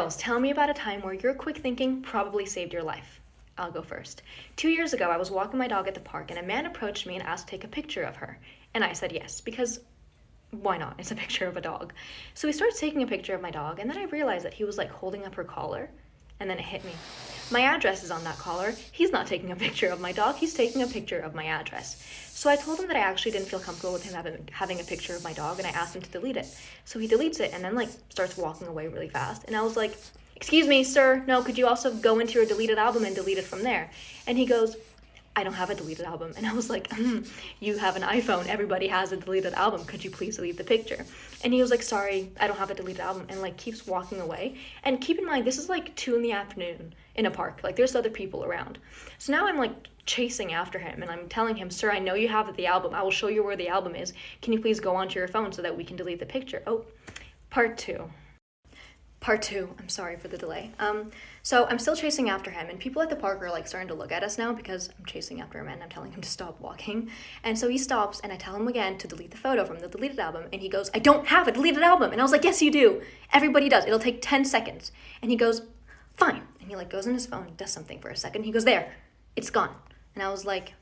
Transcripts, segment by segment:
Girls, tell me about a time where your quick thinking probably saved your life. I'll go first. 2 years ago, I was walking my dog at the park and a man approached me and asked to take a picture of her. And I said yes, because why not? It's a picture of a dog. So he starts taking a picture of my dog, and then I realized that he was like holding up her collar, and then it hit me. My address is on that collar. He's not taking a picture of my dog, he's taking a picture of my address. So I told him that I actually didn't feel comfortable with him having a picture of my dog, and I asked him to delete it. So he deletes it and then like starts walking away really fast. And I was like, "Excuse me, sir, no, could you also go into your deleted album and delete it from there?" And he goes, "I don't have a deleted album." And I was like, "You have an iPhone, everybody has a deleted album, could you please delete the picture?" And he was like, "Sorry, I don't have a deleted album," and like keeps walking away. And keep in mind, this is like 2 PM in a park, like there's other people around. So now I'm like chasing after him and I'm telling him, "Sir, I know you have the album, I will show you where the album is, can you please go onto your phone so that we can delete the picture?" Oh, part two, I'm sorry for the delay. So I'm still chasing after him, and people at the park are like starting to look at us now because I'm chasing after him and I'm telling him to stop walking. And so he stops, and I tell him again to delete the photo from the deleted album, and he goes, "I don't have a deleted album." And I was like, "Yes, you do. Everybody does. It'll take 10 seconds. And he goes, "Fine." And he like goes on his phone, does something for a second. He goes, "There, it's gone." And I was like,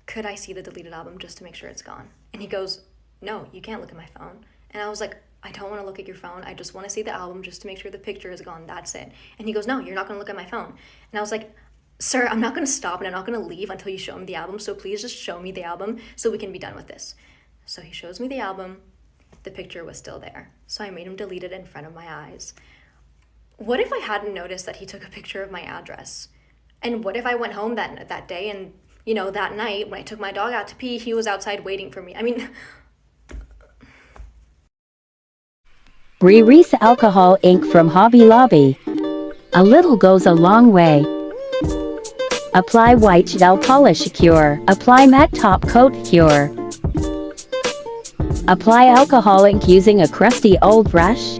"Could I see the deleted album just to make sure it's gone?" And he goes, "No, you can't look at my phone." And I was like, "I don't want to look at your phone. I just want to see the album just to make sure the picture is gone. That's it." And he goes, "No, you're not going to look at my phone." And I was like, "Sir, I'm not going to stop and I'm not going to leave until you show me the album. So please just show me the album so we can be done with this." So he shows me the album. The picture was still there. So I made him delete it in front of my eyes. What if I hadn't noticed that he took a picture of my address? And what if I went home that day and, you know, that night when I took my dog out to pee, he was outside waiting for me? I mean... Re-Reese Alcohol Ink from Hobby Lobby. A little goes a long way. Apply white gel polish cure. Apply matte top coat cure. Apply alcohol ink using a crusty old brush.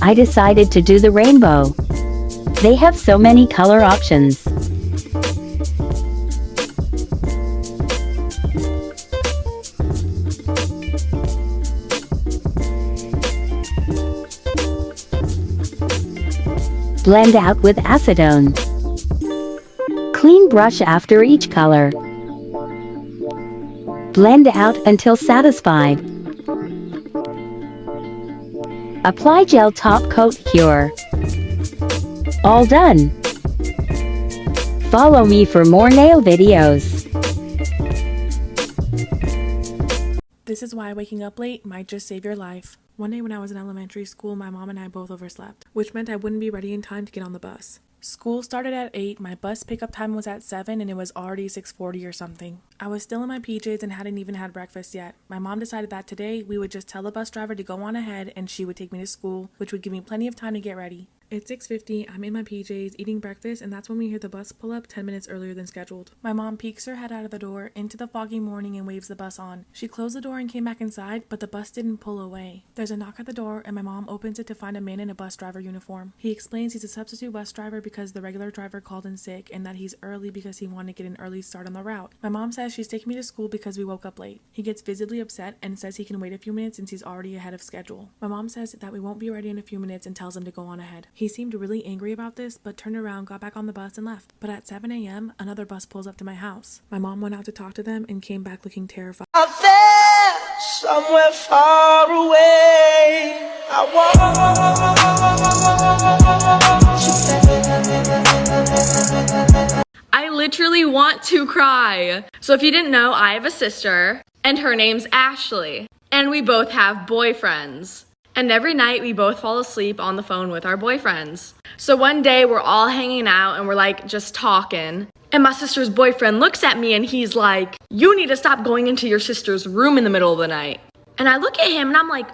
I decided to do the rainbow. They have so many color options. Blend out with acetone. Clean brush after each color. Blend out until satisfied. Apply gel top coat cure. All done. Follow me for more nail videos. This is why waking up late might just save your life. One day when I was in elementary school, my mom and I both overslept, which meant I wouldn't be ready in time to get on the bus. School started at 8, my bus pickup time was at 7, and it was already 6:40 or something. I was still in my PJs and hadn't even had breakfast yet. My mom decided that today we would just tell the bus driver to go on ahead and she would take me to school, which would give me plenty of time to get ready. It's 6:50, I'm in my PJs eating breakfast, and that's when we hear the bus pull up 10 minutes earlier than scheduled. My mom peeks her head out of the door into the foggy morning and waves the bus on. She closed the door and came back inside, but the bus didn't pull away. There's a knock at the door and my mom opens it to find a man in a bus driver uniform. He explains he's a substitute bus driver because the regular driver called in sick and that he's early because he wanted to get an early start on the route. My mom says she's taking me to school because we woke up late. He gets visibly upset and says he can wait a few minutes since he's already ahead of schedule. My mom says that we won't be ready in a few minutes and tells him to go on ahead. He seemed really angry about this, but turned around, got back on the bus and left. But at 7 a.m., another bus pulls up to my house. My mom went out to talk to them and came back looking terrified. Out there, somewhere far away, I literally want to cry. So if you didn't know, I have a sister, and her name's Ashley, and we both have boyfriends. And every night we both fall asleep on the phone with our boyfriends. So one day we're all hanging out and we're like just talking. And my sister's boyfriend looks at me and he's like, "You need to stop going into your sister's room in the middle of the night." And I look at him and I'm like,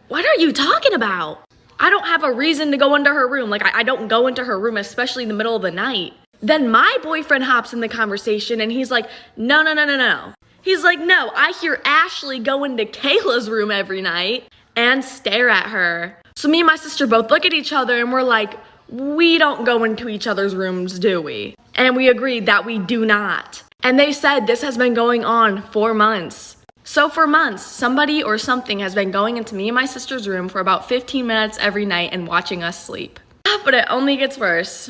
"What are you talking about? I don't have a reason to go into her room. Like I don't go into her room, especially in the middle of the night." Then my boyfriend hops in the conversation and he's like, No. He's like, "No, I hear Ashley go into Kayla's room every night and stare at her." So me and my sister both look at each other and we're like, we don't go into each other's rooms, do we? And we agreed that we do not. And they said this has been going on for months. So for months, somebody or something has been going into me and my sister's room for about 15 minutes every night and watching us sleep. But it only gets worse.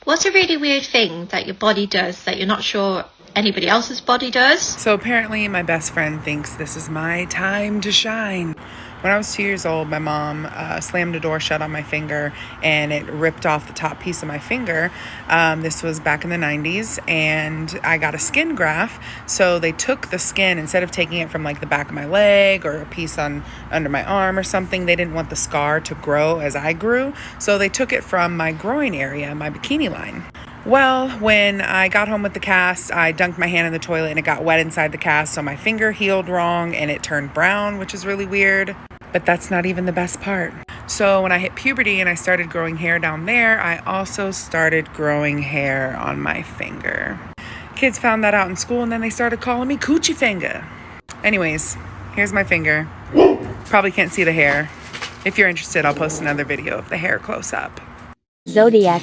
What's a really weird thing that your body does that you're not sure anybody else's body does? So apparently my best friend thinks this is my time to shine. When I was 2 years old, my mom slammed a door shut on my finger and it ripped off the top piece of my finger. This was back in the 90s, and I got a skin graft. So they took the skin, instead of taking it from like the back of my leg or a piece under my arm or something, they didn't want the scar to grow as I grew. So they took it from my groin area, my bikini line. Well, when I got home with the cast, I dunked my hand in the toilet and it got wet inside the cast, so my finger healed wrong and it turned brown, which is really weird. But that's not even the best part. So when I hit puberty and I started growing hair down there, I also started growing hair on my finger. Kids found that out in school and then they started calling me coochie finger. Anyways, here's my finger. Probably can't see the hair. If you're interested, I'll post another video of the hair close up. Zodiac.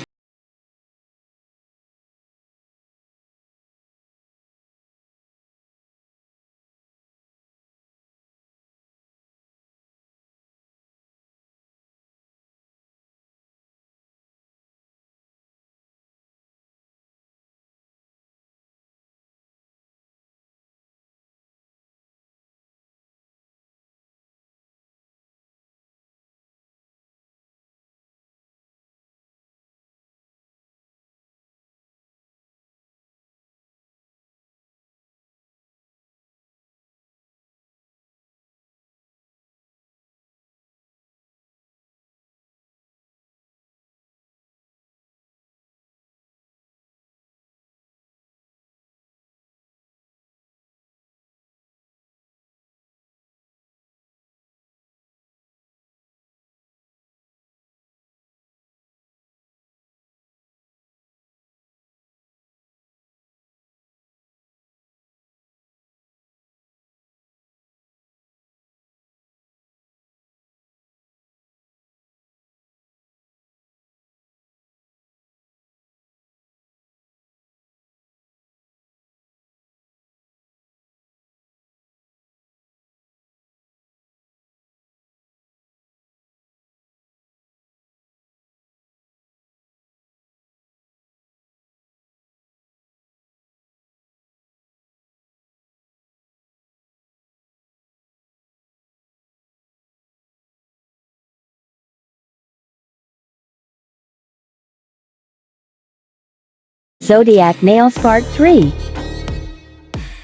Zodiac Nails Part 3.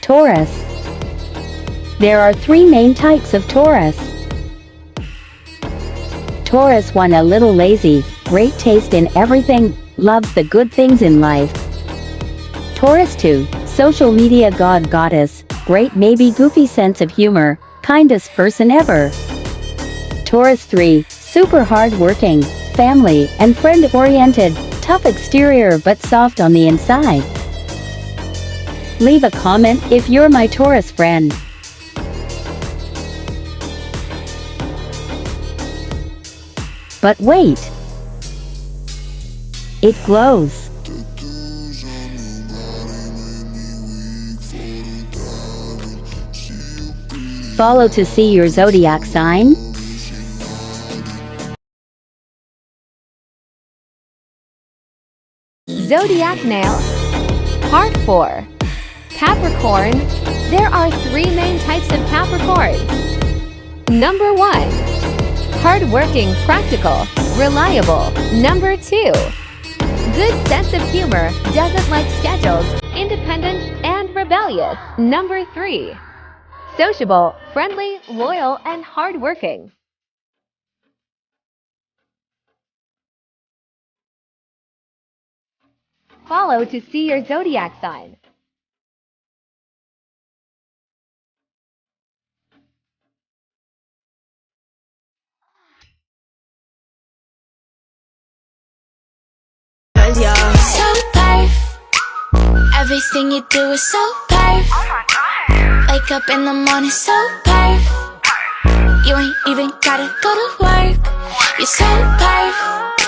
Taurus. There are 3 main types of Taurus. Taurus 1, a little lazy, great taste in everything, loves the good things in life. Taurus 2, social media god goddess, great maybe goofy sense of humor, kindest person ever. Taurus 3, super hard working, family and friend oriented, tough exterior but soft on the inside. Leave a comment if you're my Taurus friend. But wait! It glows. Follow to see your zodiac sign. Zodiac Nails. Part 4. Capricorn. There are 3 main types of Capricorns. Number 1. Hardworking, practical, reliable. Number 2. Good sense of humor, doesn't like schedules, independent, and rebellious. Number 3. Sociable, friendly, loyal, and hardworking. Follow to see your zodiac sign. Cause you're so perf. Everything you do is so perf. Wake up in the morning so perf. You ain't even gotta go to work. You're so perf.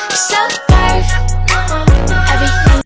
You're so perf. Everything